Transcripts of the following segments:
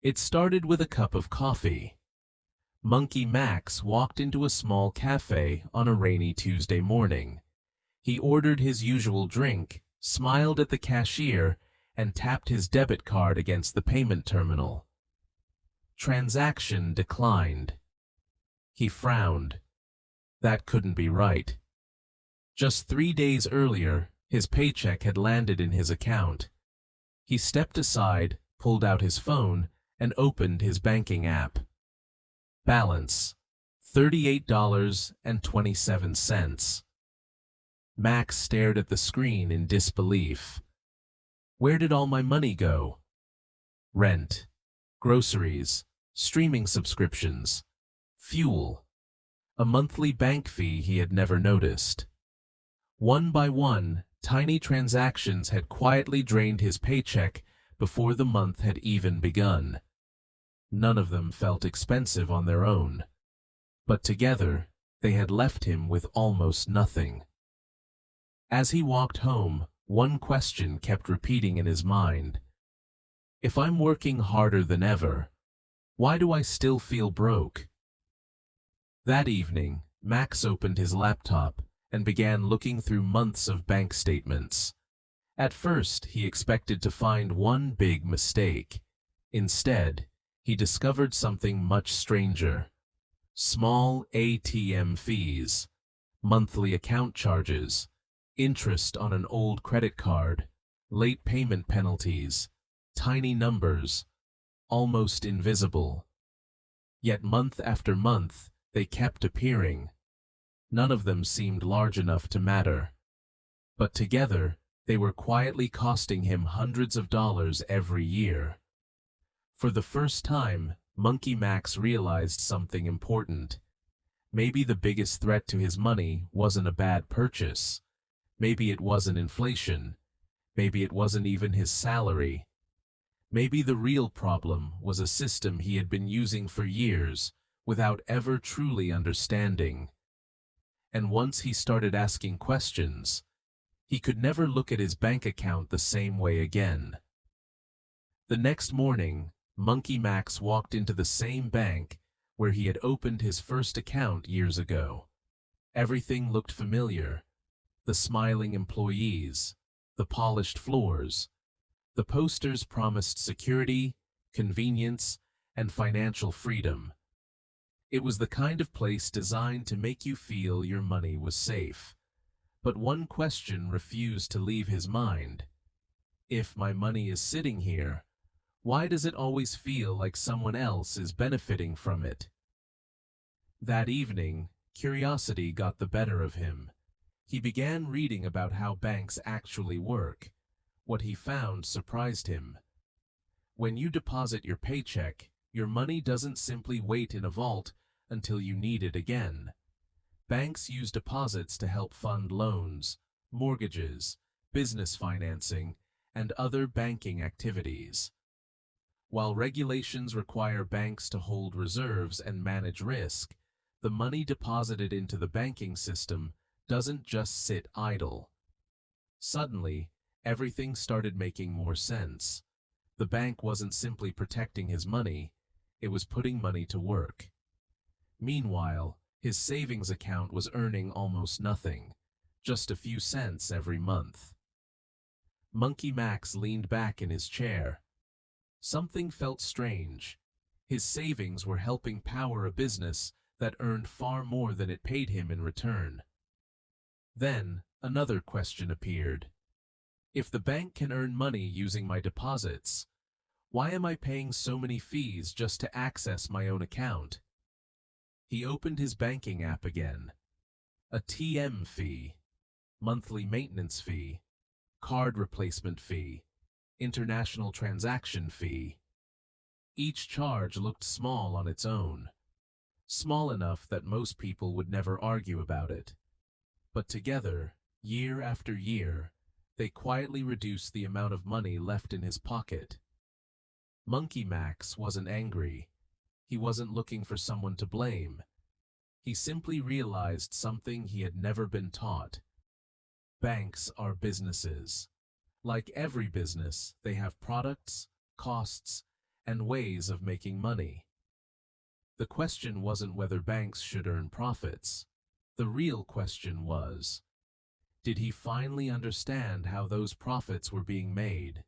It started with a cup of coffee. Monkey Max walked into a small cafe on a rainy Tuesday morning. He ordered his usual drink, smiled at the cashier, and tapped his debit card against the payment terminal. Transaction declined. He frowned. That couldn't be right. Just 3 days earlier, his paycheck had landed in his account. He stepped aside, pulled out his phone, and opened his banking app. Balance: $38.27. Max stared at the screen in disbelief. Where did all my money go? Rent, groceries, streaming subscriptions, fuel, a monthly bank fee he had never noticed. One by one, tiny transactions had quietly drained his paycheck before the month had even begun. None of them felt expensive on their own, but together they had left him with almost nothing. As he walked home, one question kept repeating in his mind. If I'm working harder than ever, why do I still feel broke? That evening, Max opened his laptop and began looking through months of bank statements. At first, he expected to find one big mistake. Instead, he discovered something much stranger. Small ATM fees, monthly account charges, interest on an old credit card, late payment penalties, tiny numbers, almost invisible. Yet month after month, they kept appearing. None of them seemed large enough to matter. But together, they were quietly costing him hundreds of dollars every year. For the first time, Monkey Max realized something important. Maybe the biggest threat to his money wasn't a bad purchase. Maybe it wasn't inflation. Maybe it wasn't even his salary. Maybe the real problem was a system he had been using for years without ever truly understanding. And once he started asking questions, he could never look at his bank account the same way again. The next morning, Monkey Max walked into the same bank where he had opened his first account years ago. Everything looked familiar. The smiling employees, the polished floors. The posters promised security, convenience, and financial freedom. It was the kind of place designed to make you feel your money was safe. But one question refused to leave his mind. If my money is sitting here, why does it always feel like someone else is benefiting from it? That evening, curiosity got the better of him. He began reading about how banks actually work. What he found surprised him. When you deposit your paycheck, your money doesn't simply wait in a vault until you need it again. Banks use deposits to help fund loans, mortgages, business financing, and other banking activities. While regulations require banks to hold reserves and manage risk, the money deposited into the banking system doesn't just sit idle. Suddenly, everything started making more sense. The bank wasn't simply protecting his money, it was putting money to work. Meanwhile, his savings account was earning almost nothing, just a few cents every month. Monkey Max leaned back in his chair. Something felt strange. His savings were helping power a business that earned far more than it paid him in return. Then, another question appeared. If the bank can earn money using my deposits, why am I paying so many fees just to access my own account? He opened his banking app again. A TM fee, monthly maintenance fee, card replacement fee, international transaction fee. Each charge looked small on its own, small enough that most people would never argue about it. But together, year after year, they quietly reduced the amount of money left in his pocket. Monkey Max wasn't angry. He wasn't looking for someone to blame. He simply realized something he had never been taught. Banks are businesses. Like every business, they have products, costs, and ways of making money. The question wasn't whether banks should earn profits. The real question was, did he finally understand how those profits were being made?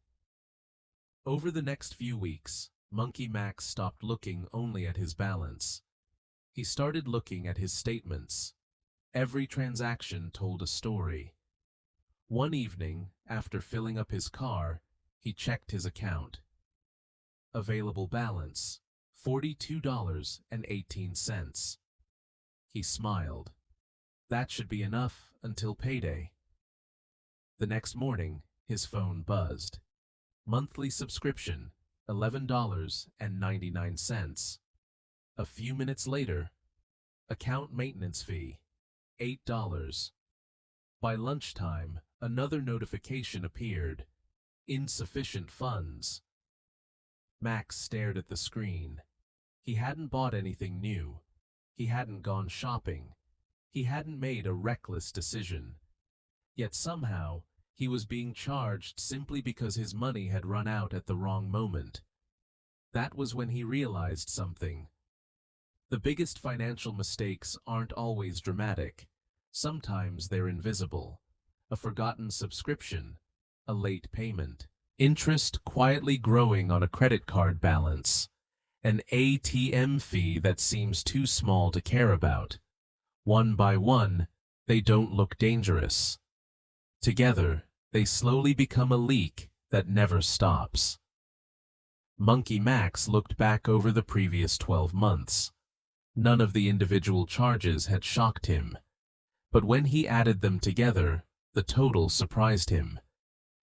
Over the next few weeks, Monkey Max stopped looking only at his balance. He started looking at his statements. Every transaction told a story. One evening, after filling up his car, he checked his account. Available balance, $42.18. He smiled. That should be enough until payday. The next morning, his phone buzzed. Monthly subscription, $11.99. A few minutes later, account maintenance fee, $8. By lunchtime, another notification appeared. Insufficient funds. Max stared at the screen. He hadn't bought anything new. He hadn't gone shopping. He hadn't made a reckless decision. Yet somehow, he was being charged simply because his money had run out at the wrong moment. That was when he realized something. The biggest financial mistakes aren't always dramatic. Sometimes they're invisible. A forgotten subscription, a late payment, interest quietly growing on a credit card balance, an ATM fee that seems too small to care about. One by one, they don't look dangerous. Together, they slowly become a leak that never stops. Monkey Max looked back over the previous 12 months. None of the individual charges had shocked him. But when he added them together, the total surprised him.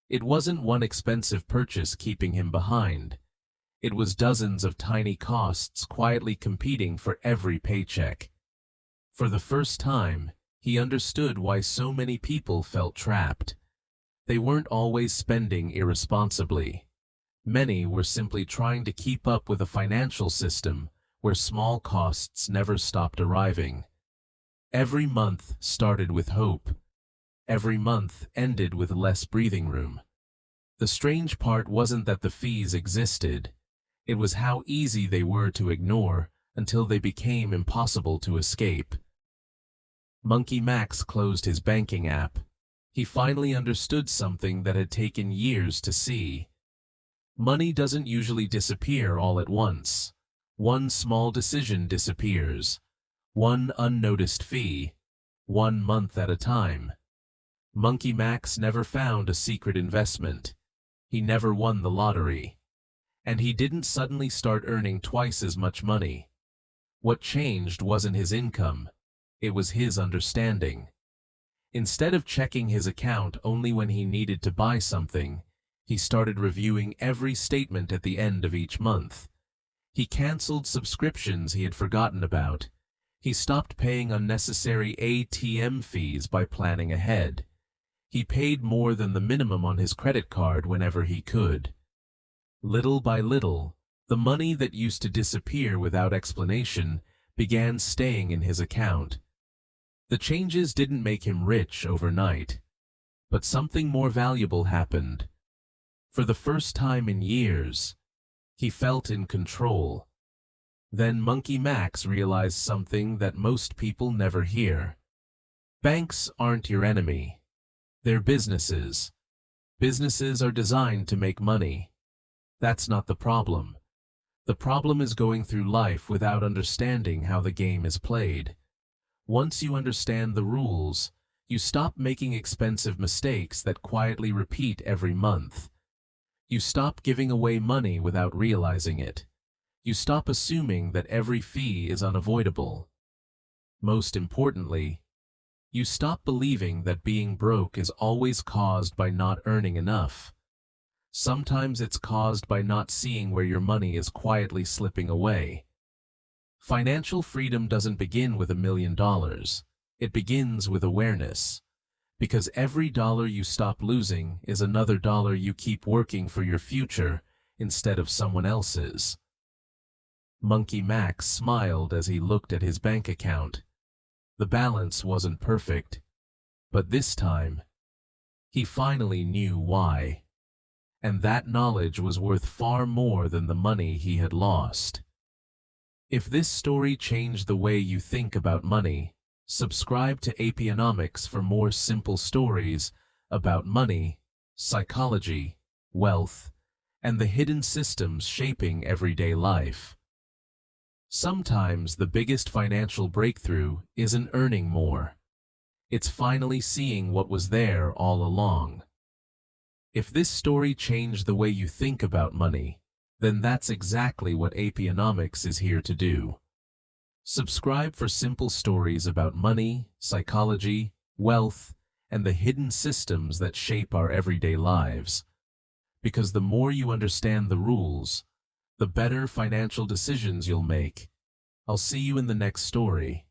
It wasn't one expensive purchase keeping him behind. It was dozens of tiny costs quietly competing for every paycheck. For the first time, he understood why so many people felt trapped. They weren't always spending irresponsibly. Many were simply trying to keep up with a financial system where small costs never stopped arriving. Every month started with hope. Every month ended with less breathing room. The strange part wasn't that the fees existed. It was how easy they were to ignore until they became impossible to escape. Monkey Max closed his banking app. He finally understood something that had taken years to see. Money doesn't usually disappear all at once. One small decision disappears. One unnoticed fee. 1 month at a time. Monkey Max never found a secret investment. He never won the lottery. And he didn't suddenly start earning twice as much money. What changed wasn't his income. It was his understanding. Instead of checking his account only when he needed to buy something, he started reviewing every statement at the end of each month. He canceled subscriptions he had forgotten about. He stopped paying unnecessary ATM fees by planning ahead. He paid more than the minimum on his credit card whenever he could. Little by little, the money that used to disappear without explanation began staying in his account. The changes didn't make him rich overnight, but something more valuable happened. For the first time in years, he felt in control. Then Monkey Max realized something that most people never hear. Banks aren't your enemy. They're businesses. Businesses are designed to make money. That's not the problem. The problem is going through life without understanding how the game is played. Once you understand the rules, you stop making expensive mistakes that quietly repeat every month. You stop giving away money without realizing it. You stop assuming that every fee is unavoidable. Most importantly, you stop believing that being broke is always caused by not earning enough. Sometimes it's caused by not seeing where your money is quietly slipping away. Financial freedom doesn't begin with $1 million. It begins with awareness. Because every dollar you stop losing is another dollar you keep working for your future instead of someone else's. Monkey Max smiled as he looked at his bank account. The balance wasn't perfect, but this time, he finally knew why. and that knowledge was worth far more than the money he had lost. If this story changed the way you think about money, subscribe to Apeonomics for more simple stories about money, psychology, wealth, and the hidden systems shaping everyday life. Sometimes the biggest financial breakthrough isn't earning more. It's finally seeing what was there all along. If this story changed the way you think about money, then that's exactly what Apeonomics is here to do. Subscribe for simple stories about money, psychology, wealth, and the hidden systems that shape our everyday lives. Because the more you understand the rules, the better financial decisions you'll make. I'll see you in the next story.